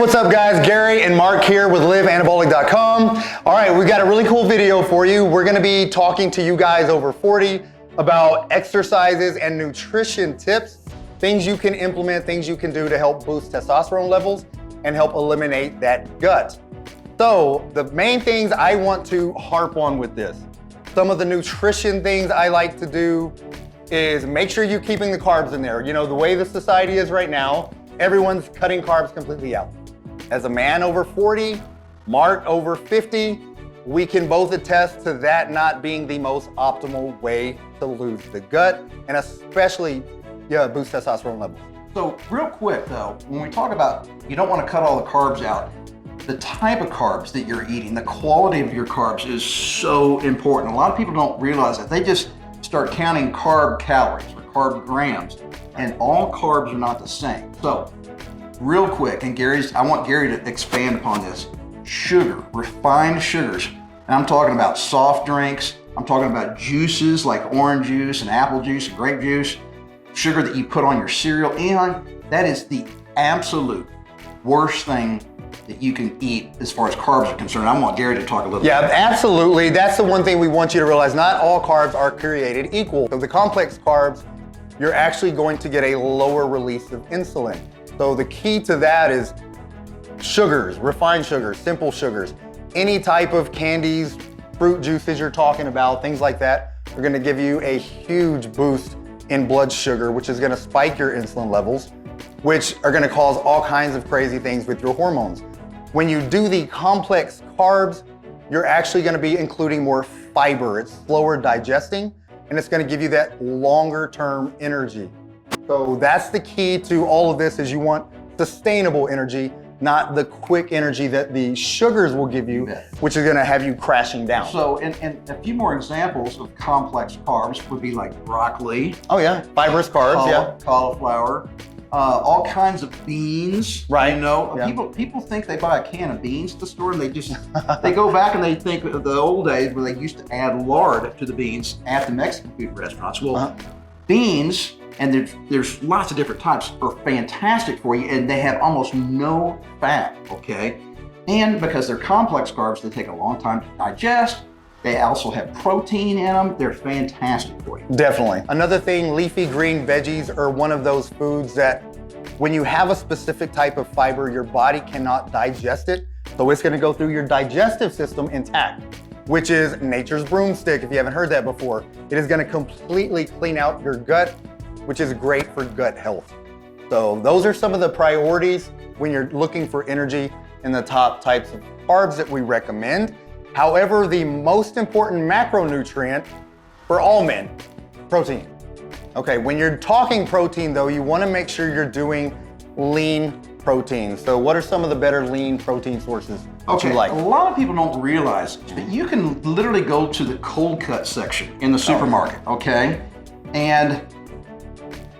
what's up guys? Gary and Mark here with liveanabolic.com. All right, we've got a really cool video for you. We're gonna be talking to you guys over 40 about exercises and nutrition tips, things you can implement, things you can do to help boost testosterone levels and help eliminate that gut. So the main things I want to harp on with this, some of the nutrition things I like to do is make sure you're keeping the carbs in there. You know, the way the society is right now, everyone's cutting carbs completely out. As a man over 40, Mark over 50, we can both attest to that not being the most optimal way to lose the gut and especially boost testosterone levels. So real quick though, when we talk about you don't want to cut all the carbs out, the type of carbs that you're eating, the quality of your carbs is so important. A lot of people don't realize that. They just start counting carb calories or carb grams, and all carbs are not the same. So real quick, and I want Gary to expand upon this. Sugar, refined sugars, and I'm talking about soft drinks, I'm talking about juices like orange juice and apple juice and grape juice, sugar that you put on your cereal, and that is the absolute worst thing that you can eat as far as carbs are concerned. I want Gary to talk a little bit. Yeah, absolutely. That's the one thing we want you to realize. Not all carbs are created equal. So the complex carbs, you're actually going to get a lower release of insulin. So the key to that is sugars, refined sugars, simple sugars. Any type of candies, fruit juices you're talking about, things like that, are gonna give you a huge boost in blood sugar, which is gonna spike your insulin levels, which are gonna cause all kinds of crazy things with your hormones. When you do the complex carbs, you're actually gonna be including more fiber. It's slower digesting, and it's gonna give you that longer term energy. So that's the key to all of this is you want sustainable energy, not the quick energy that the sugars will give you, which is gonna have you crashing down. So, and a few more examples of complex carbs would be like broccoli. Oh yeah, fibrous carbs, cauliflower, all kinds of beans. Right. You know, people think they buy a can of beans at the store and they just, they go back and they think of the old days where they used to add lard to the beans at the Mexican food restaurants. Well, beans, and there's lots of different types, are fantastic for you, and they have almost no fat, okay? And because they're complex carbs, they take a long time to digest. They also have protein in them. They're fantastic for you. Definitely. Another thing, leafy green veggies are one of those foods that when you have a specific type of fiber, your body cannot digest it. So it's gonna go through your digestive system intact, which is nature's broomstick, if you haven't heard that before. It is gonna completely clean out your gut, which is great for gut health. So those are some of the priorities when you're looking for energy in the top types of carbs that we recommend. However, the most important macronutrient for all men, protein. Okay, when you're talking protein though, you wanna make sure you're doing lean protein. So what are some of the better lean protein sources that you like? A lot of people don't realize, but you can literally go to the cold cut section in the supermarket, okay? And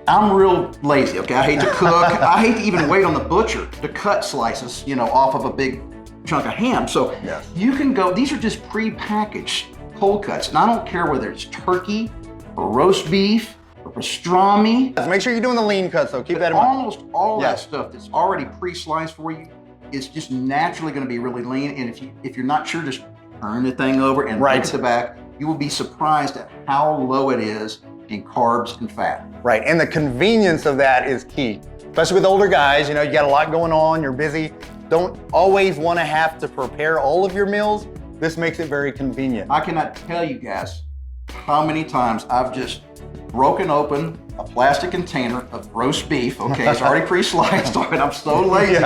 I'm real lazy, okay? I hate to cook. I hate to even wait on the butcher to cut slices, you know, off of a big chunk of ham. So you can go, these are just pre-packaged cold cuts. And I don't care whether it's turkey or roast beef or pastrami. Make sure you're doing the lean cuts, so keep that in mind. Almost all that stuff that's already pre-sliced for you is just naturally gonna be really lean. And if you're not sure, just turn the thing over and look at the back. You will be surprised at how low it is in carbs and fat. Right, and the convenience of that is key. Especially with older guys, you know, you got a lot going on, you're busy. Don't always wanna have to prepare all of your meals. This makes it very convenient. I cannot tell you guys how many times I've just broken open a plastic container of roast beef, okay, it's already pre-sliced, and I'm so lazy,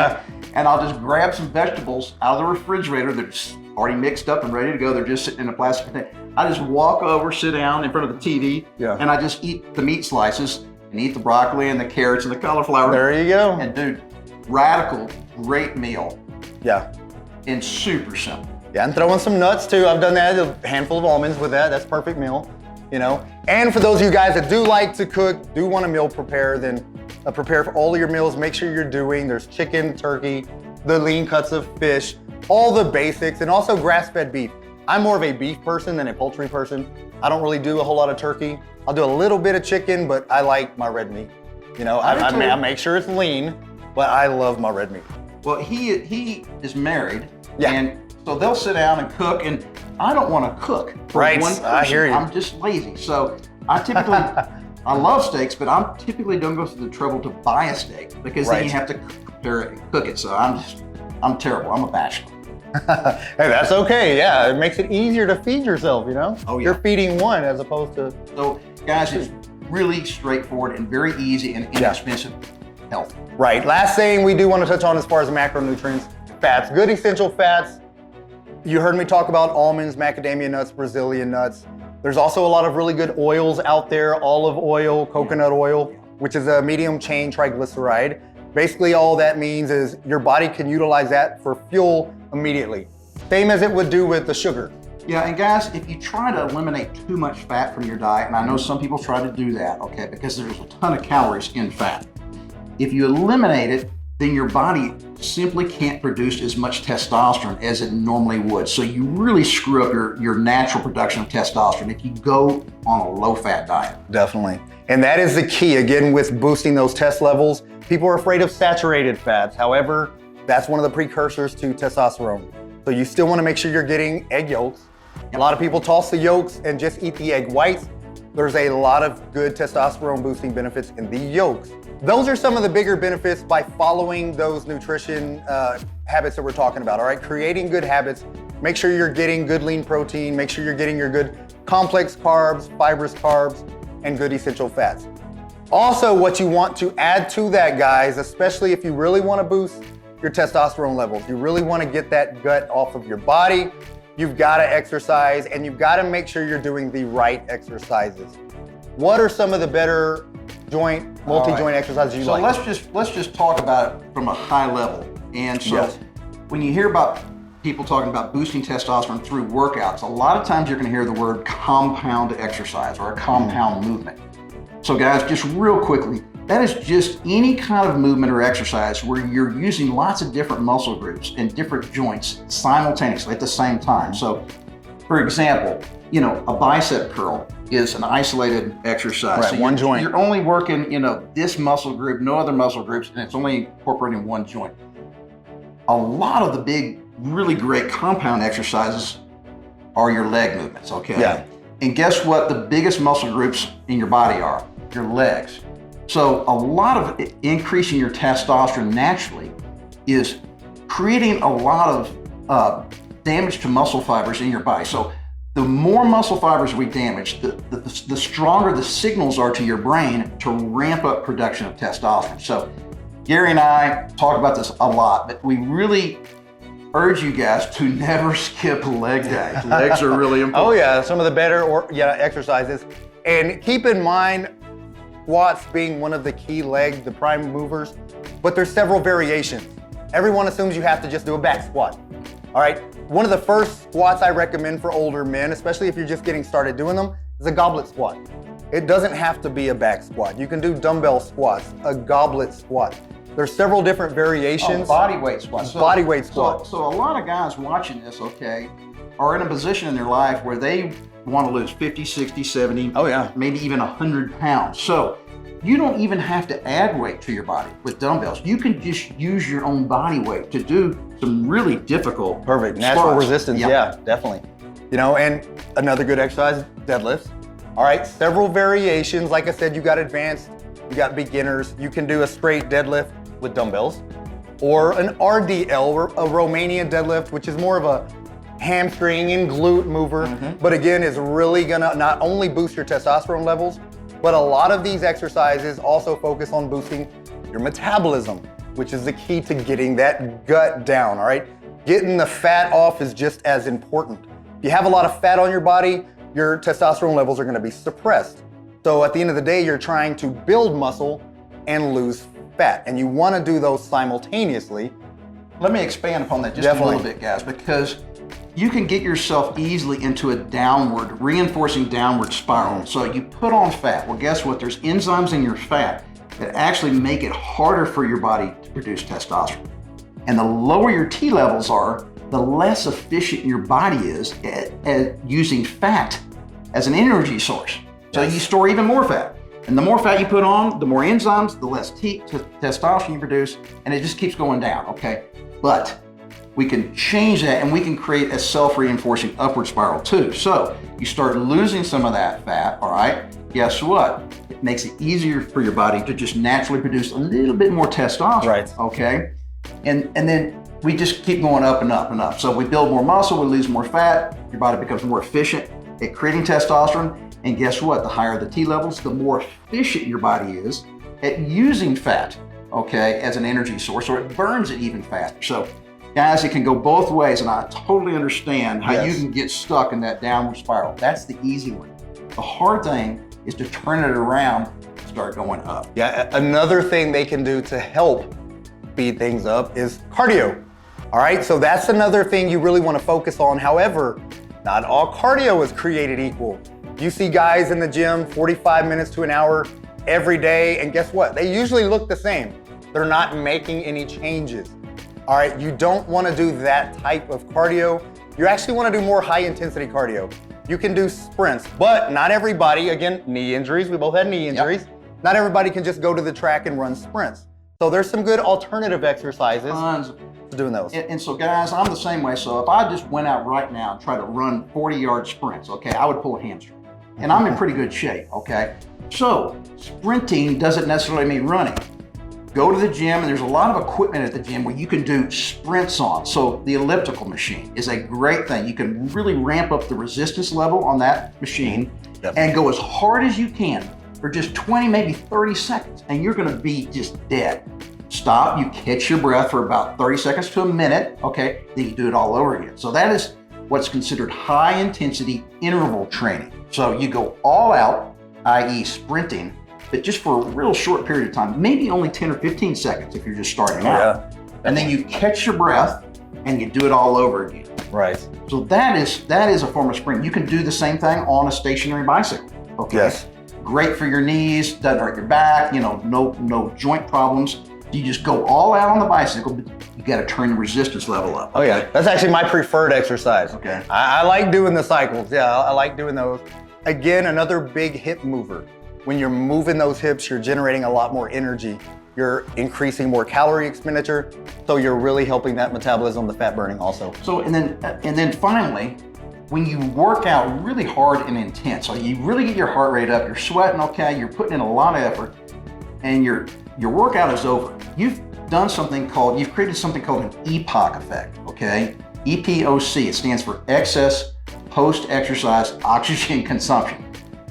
and I'll just grab some vegetables out of the refrigerator. They're just already mixed up and ready to go. They're just sitting in a plastic container. I just walk over, sit down in front of the TV, and I just eat the meat slices and eat the broccoli and the carrots and the cauliflower. There you go. And dude, radical, great meal. Yeah. And super simple. Yeah, and throw in some nuts too. I've done that, a handful of almonds with that. That's a perfect meal, you know. And for those of you guys that do like to cook, do want to meal prepare, then prepare for all of your meals. Make sure you're doing, there's chicken, turkey, the lean cuts of fish, all the basics, and also grass-fed beef. I'm more of a beef person than a poultry person. I don't really do a whole lot of turkey. I'll do a little bit of chicken, but I like my red meat. You know, I make sure it's lean, but I love my red meat. Well, he is married, Yeah. and so they'll sit down and cook, and I don't want to cook for Right, one person. I hear you. I'm just lazy. So I typically, I love steaks, but I typically don't go through the trouble to buy a steak because then Right. you have to prepare it and cook it. So I'm terrible. I'm a bachelor. Hey, that's okay. Yeah, it makes it easier to feed yourself, you know? Oh, yeah. You're feeding one as opposed to... So guys, it's really straightforward and very easy and inexpensive health. Right. Last thing we do want to touch on as far as macronutrients, fats, good essential fats. You heard me talk about almonds, macadamia nuts, Brazilian nuts. There's also a lot of really good oils out there, olive oil, coconut oil, which is a medium chain triglyceride. Basically, all that means is your body can utilize that for fuel immediately. Same as it would do with the sugar. Yeah, and guys, if you try to eliminate too much fat from your diet, and I know some people try to do that, okay, because there's a ton of calories in fat. If you eliminate it, then your body simply can't produce as much testosterone as it normally would. So you really screw up your natural production of testosterone if you go on a low-fat diet. Definitely. And that is the key, again, with boosting those test levels. People are afraid of saturated fats. However, that's one of the precursors to testosterone. So you still want to make sure you're getting egg yolks. A lot of people toss the yolks and just eat the egg whites. There's a lot of good testosterone boosting benefits in the yolks. Those are some of the bigger benefits by following those nutrition habits that we're talking about, all right? Creating good habits. Make sure you're getting good lean protein. Make sure you're getting your good complex carbs, fibrous carbs, and good essential fats. Also, what you want to add to that, guys, especially if you really want to boost your testosterone levels, you really want to get that gut off of your body, you've got to exercise, and you've got to make sure you're doing the right exercises. What are some of the better multi-joint exercises you like? So let's just talk about it from a high level. And so Yes. when you hear about people talking about boosting testosterone through workouts, a lot of times you're going to hear the word compound exercise or a compound movement. So guys, just real quickly, that is just any kind of movement or exercise where you're using lots of different muscle groups and different joints simultaneously at the same time. So for example, a bicep curl is an isolated exercise. Right, So one joint. You're only working, this muscle group, no other muscle groups, and it's only incorporating one joint. A lot of the big, really great compound exercises are your leg movements, okay? Yeah. And guess what the biggest muscle groups in your body are? Your legs. So a lot of increasing your testosterone naturally is creating a lot of damage to muscle fibers in your body. So the more muscle fibers we damage, the stronger the signals are to your brain to ramp up production of testosterone. So Gary and I talk about this a lot, but we really urge you guys to never skip leg day. Legs are really important. Oh yeah, some of the better exercises. And keep in mind, squats being one of the key the prime movers, but there's several variations. Everyone assumes you have to just do a back squat. All right, one of the first squats I recommend for older men, especially if you're just getting started doing them, is a goblet squat. It doesn't have to be a back squat. You can do dumbbell squats, a goblet squat. There's several different variations. Body weight squats. Body weight squats. So a lot of guys watching this, okay, are in a position in their life where they want to lose 50, 60, 70, Oh, yeah. maybe even 100 pounds. So you don't even have to add weight to your body with dumbbells. You can just use your own body weight to do some really difficult Perfect. Natural squats. resistance. Yep. Yeah, definitely. And another good exercise, deadlifts. All right, several variations. Like I said, you got advanced, you got beginners. You can do a straight deadlift with dumbbells, or an RDL, a Romanian deadlift, which is more of a hamstring and glute mover, but again, is really gonna not only boost your testosterone levels, but a lot of these exercises also focus on boosting your metabolism, which is the key to getting that gut down, all right? Getting the fat off is just as important. If you have a lot of fat on your body, your testosterone levels are gonna be suppressed. So at the end of the day, you're trying to build muscle and lose fat, and you wanna do those simultaneously. Let me expand upon that just Definitely. a little bit, guys, because you can get yourself easily into a reinforcing downward spiral. So you put on fat. Well, guess what? There's enzymes in your fat that actually make it harder for your body to produce testosterone. And the lower your T levels are, the less efficient your body is at using fat as an energy source. So you store even more fat. And the more fat you put on, the more enzymes, the less testosterone you produce, and it just keeps going down, okay? But we can change that and we can create a self-reinforcing upward spiral too. So you start losing some of that fat, all right? Guess what? It makes it easier for your body to just naturally produce a little bit more testosterone, right? Okay? And then we just keep going up and up and up. So we build more muscle, we lose more fat, your body becomes more efficient at creating testosterone. And guess what? The higher the T levels, the more efficient your body is at using fat, okay, as an energy source, or it burns it even faster. So guys, it can go both ways, and I totally understand how you can get stuck in that downward spiral. That's the easy one. The hard thing is to turn it around and start going up. Yeah, another thing they can do to help speed things up is cardio. All right, so that's another thing you really want to focus on. However, not all cardio is created equal. You see guys in the gym 45 minutes to an hour every day, and guess what? They usually look the same. They're not making any changes. All right, you don't want to do that type of cardio. You actually want to do more high intensity cardio. You can do sprints, but not everybody, again, knee injuries, we both had knee injuries. Not everybody can just go to the track and run sprints. So there's some good alternative exercises to doing those. And so guys, I'm the same way. So if I just went out right now and tried to run 40-yard sprints, okay, I would pull a hamstring. And I'm in pretty good shape, okay? So sprinting doesn't necessarily mean running. Go to the gym, and there's a lot of equipment at the gym where you can do sprints on. So the elliptical machine is a great thing. You can really ramp up the resistance level on that machine and go as hard as you can for just 20, maybe 30 seconds, and you're gonna be just dead. Stop, you catch your breath for about 30 seconds to a minute, okay? Then you do it all over again. So that is what's considered high intensity interval training. So you go all out, i.e. sprinting, but just for a real short period of time, maybe only 10 or 15 seconds if you're just starting out. And then you catch your breath and you do it all over again. Right. So that is a form of sprinting. You can do the same thing on a stationary bicycle, okay? Yes. Great for your knees, doesn't hurt your back, no joint problems. You just go all out on the bicycle, but you got to turn the resistance level up. Oh yeah, that's actually my preferred exercise. Okay. I like doing the cycles. Yeah, I like doing those. Again, another big hip mover. When you're moving those hips, you're generating a lot more energy. You're increasing more calorie expenditure, so you're really helping that metabolism, the fat burning also. So, and then finally, when you work out really hard and intense, so you really get your heart rate up, you're sweating, okay, you're putting in a lot of effort, and your workout is over. You've created something called an EPOC effect, okay? EPOC, it stands for excess post-exercise oxygen consumption.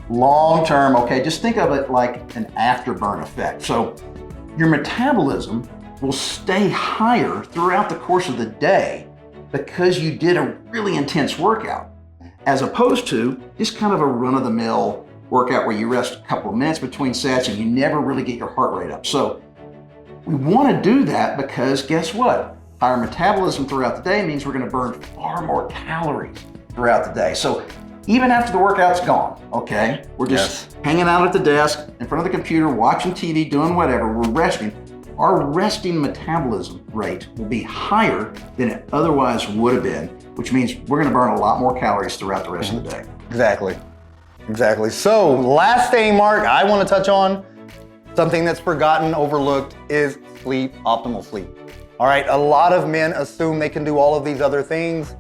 Long term, okay, just think of it like an afterburn effect. So your metabolism will stay higher throughout the course of the day because you did a really intense workout, as opposed to just kind of a run-of-the-mill workout where you rest a couple of minutes between sets and you never really get your heart rate up. So we want to do that because guess what? Higher metabolism throughout the day means we're going to burn far more calories throughout the day. So even after the workout's gone, okay, we're just hanging out at the desk in front of the computer, watching TV, doing whatever, we're resting. Our resting metabolism rate will be higher than it otherwise would have been, which means we're going to burn a lot more calories throughout the rest of the day. Exactly. So last thing, Mark, I want to touch on, something that's forgotten, overlooked, is sleep, optimal sleep. All right, a lot of men assume they can do all of these other things,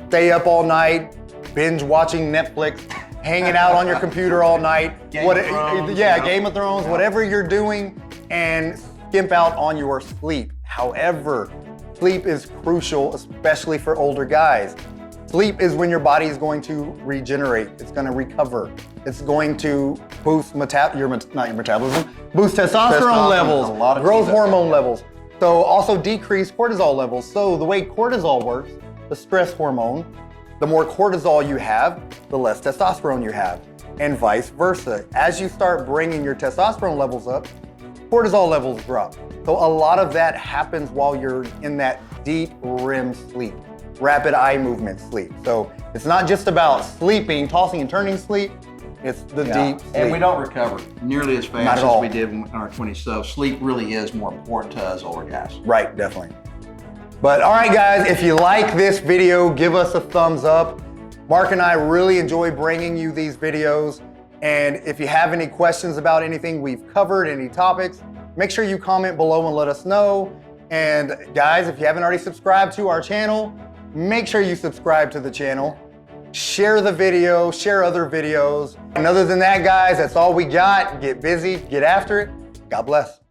stay up all night, binge watching Netflix, hanging out on your computer all night. Game of Thrones, whatever you're doing, and skimp out on your sleep. However, sleep is crucial, especially for older guys. Sleep is when your body is going to regenerate. It's going to recover. It's going to boost boost testosterone levels, growth hormone levels. So also decrease cortisol levels. So the way cortisol works, the stress hormone, the more cortisol you have, the less testosterone you have, and vice versa. As you start bringing your testosterone levels up, cortisol levels drop. So a lot of that happens while you're in that deep REM sleep, rapid eye movement sleep. So it's not just about sleeping, tossing and turning sleep, it's the deep sleep. And we don't recover nearly as fast as we did in our 20s. So sleep really is more important to us older guys. Right, definitely. But all right, guys, if you like this video, give us a thumbs up. Mark and I really enjoy bringing you these videos. And if you have any questions about anything we've covered, any topics, make sure you comment below and let us know. And guys, if you haven't already subscribed to our channel, make sure you subscribe to the channel. Share the video, share other videos. And other than that, guys, that's all we got. Get busy, get after it. God bless.